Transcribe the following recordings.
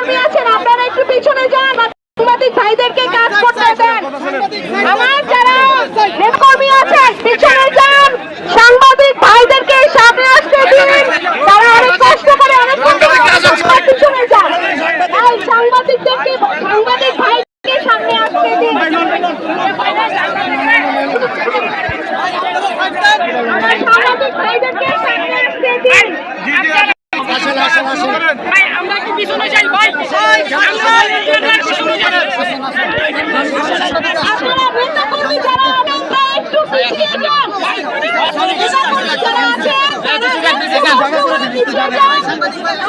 নেতাকর্মী আছেন আপনারা একটু পিছনে যান, সাংবাদিক ভাইদেরকে কাজ করতে দেন। আমার যারা নেতাকর্মী আছেন পিছনে যান, সাংবাদিক ভাইদেরকে সামনে আসতে দিন। তারা অনেক কষ্ট করে পিছনে যান, তাই সাংবাদিক ভাইকে সামনে আসতে দিন। সাংবাদিক ভাইদেরকে সামনে আসতে দিন। আমরা কি পিছনে যাই ভাই? আপনারা নেতাকর্মী যারা আপনারা একটু পিছিয়ে যান।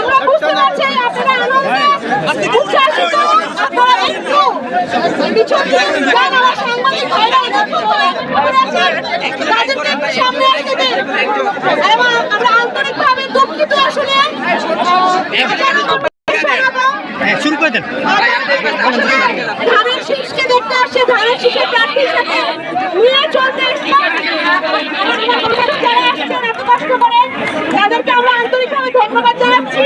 আমরা বুঝতে পারছি আপনারা উচ্ছ্বাসিত, আপনারা একটু পিছনে যান। আমার সাংবাদিক ভাইরা তাদেরকে একটু সামনে আসতে দিন। এবং আমরা আন্তরিকভাবে দুঃখিত আসলে শুরু করে দেন। ধানের শীষকে দেখতে আসছে, ধানের শীষের প্রার্থীর সাথে নিয়ে চলতে যারা আসছেন এত কষ্ট করে তাদেরকে আমরা আন্তরিকভাবে ধন্যবাদ জানাচ্ছি।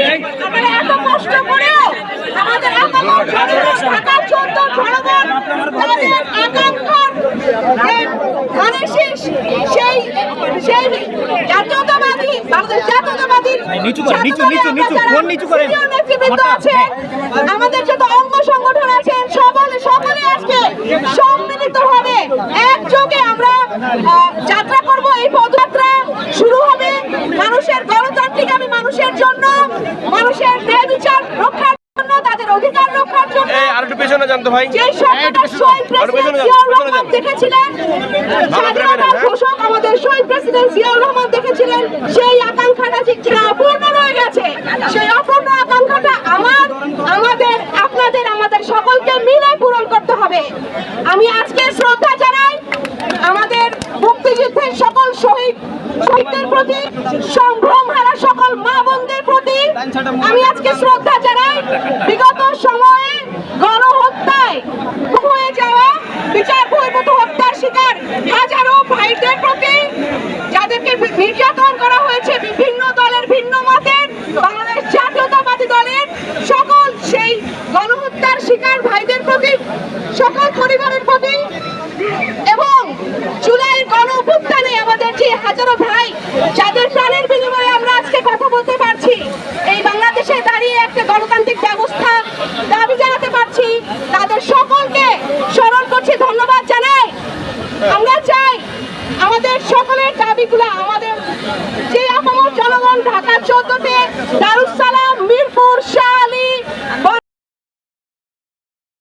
আপনারা এত কষ্ট করেও আমাদের ঢাকা 14 জনগণ তাদের আকাঙ্ক্ষার ধানের শীষ সেই জাতীয়তাবাদী বাংলাদেশ জাতীয়তাবাদী নেতৃবৃন্দ আছে, আমাদের যত অঙ্গ সংগঠন আছেন সকলে আজকে সম্মিলিতভাবে একযোগে আমরা যাত্রা করব। এই পদযাত্রা শুরু হবে মানুষের গণতান্ত্রিক আমি মানুষের জন্য, মানুষের ন্যায় বিচার রক্ষার জন্য, তাদের অধিকার রক্ষার জন্য। যে স্বপ্নটা শহীদ প্রেসিডেন্ট জিয়াউর রহমান দেখেছিলেন, স্বাধীনতার ঘোষক আমাদের শহীদ প্রেসিডেন্ট জিয়াউর রহমান দেখেছিলেন, সেই আকাঙ্ক্ষাটা ঠিক অপূর্ণ রয়ে গেছে। সেই অপূর্ণ আকাঙ্ক্ষাটা আমাদের সকলকে মিলে পূরণ করতে হবে। আমি আজকে শ্রদ্ধা জানাই আমাদের মুক্তিযুদ্ধের সকল শহীদদের প্রতি, সম্ভ্রম হারা সকল মা বোনদের প্রতি আমি আজকে শ্রদ্ধা জানাই। বিগত সময়ে গণহত্যায় হয়ে যাওয়া বিচার বহির্ভূত হত্যার শিকার হাজারো ভাইদের প্রতি, যাদেরকে নির্যাতন করা হয়েছে বিভিন্ন দলের ভিন্ন মতের, বাংলাদেশ জাতীয়তাবাদী দলের সকল সেই গণহত্যার শিকার ভাইদের প্রতি, সকল পরিবারের প্রতি, এবং জুলাইয়ের গণঅভ্যুত্থানে আমাদের যে হাজারো ভাই যাদের প্রাণের বিনিময়ে আমরা আজকে কথা বলতে পারছি, এই বাংলাদেশে দাঁড়িয়ে একটা গণতান্ত্রিক ব্যবস্থা দাবি জানাতে পারছি, তাদের সকলকে স্মরণ করছি, ধন্যবাদ জানাই। আমরা চাই আমাদের সকলের দাবিগুলো, আমাদের যে আপামর জনগণ ঢাকা 14-তে দারুস সালাম, মিরপুর, শাহ আলী,